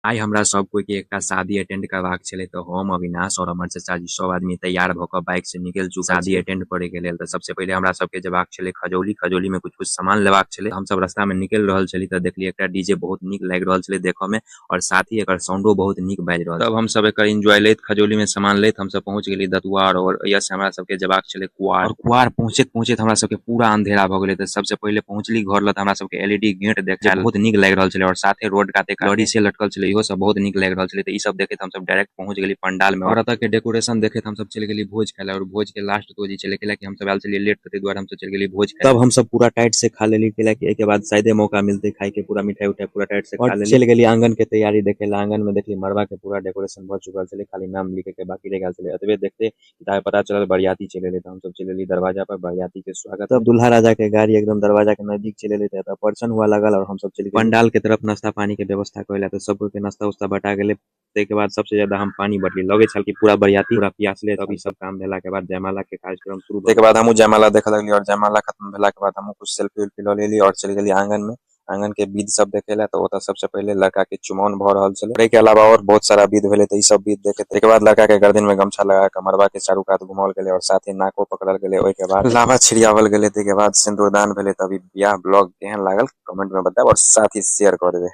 आइ हमरा सब कोई के एकटा शादी अटेंड करबाक छलै त हम अविनाश और हमर चाचाजी सब आदमी तैयार भ क बाइक से निकल चुकल शादी अटेंड करे के लेल। त सबसे पहले हमरा सबके जेबाक छलै खजौली में कुछ सामान लेबाक छलै। हम सब रास्ता में निकल रहल छली त देखलिए एकटा डीजे बहुत निक लाग रहल छलै देखे में और साथ ही एकर साउंडो बहुत निक बाज रहल। तब हम सब एकर एंजॉय लेत खजौली में सामान लेत हम सब पहुंच गेली दतुआर और यस हमरा सबके जेबाक छलै कुआर। और कुआर पहुंचेत हमरा सबके पूरा अंधेरा भ गेलै। त सबसे पहले पहुंचली घर ल त हमरा सबके एलईडी गेट देखायल बहुत निक लाग रहल छलै और साथे रोड काते लड़ी से लटकल छलै इहो सब बहुत निक लाग रहल छलै। त ई सब देखैत हम सब डायरेक्ट पहुंच गेली पंडाल में और अतः के डेकोरेशन देखैत हम सब चल गेली भोज खाय और भोज के लास्ट तो जी चले कि हम सब आयल चलिए लेट तै द्वारा हम सब चल गेली भोज खाय। तब हम सब पूरा टाइट से खा लेली कि एक के बाद शायदे मौका मिलते खाए के पूरा मिठाई उठाई पूरा टाइट से खा लेली। चल गेली आंगन के तैयारी देखे ला। आंगन में देखली मरवा के पूरा डेकोरेशन भ चुकल छलै खाली नाम लिखे के बाकी रह गेल छलै। अतबे देखते ताय पता चलल बरियाती चले ले त हम सब चल गेली दरवाजा पर बरियाती के स्वागत। तब दूल्हा राजा के गाड़ी एकदम दरवाजा के नजदीक चले ले त परछन हुआ लगल और हम सब चल गेली पंडाल के तरफ नाश्ता पानी के व्यवस्था कइला। त सब के नाश्ता उस्ता बटा गेले। के बाद सबसे ज्यादा हम पानी बटली लगे छल कि पूरा बरियाती पूरा प्यासले। तब ई सब काम भेला के बाद जयमाला के कार्यक्रम शुरू के बाद हमहू जयमाला देखे लगली और जयमाला खत्म भेला के बाद हमहू कुछ सेल्फी उल्फी ल लेली और चल गेली आंगन में। आंगन के विध सब देखेला त ओता सबसे पहले लड़का के चुमाओन भ रहल छले। एके अलावा और बहुत सारा विध भेले त ई सब विध देखे के बाद लड़का के गर्दन में गमछा लगा के मरवा के चारों कात घुमावल गेले और साथ ही नाको पकड़ल गेले। ओय के बाद लावा छिड़ियावल गेले। ते के बाद सिंदूरदान भेले। तभी बियाह ब्लॉग केहन लागल कमेंट में बताएब और साथ ही शेयर कर देबे।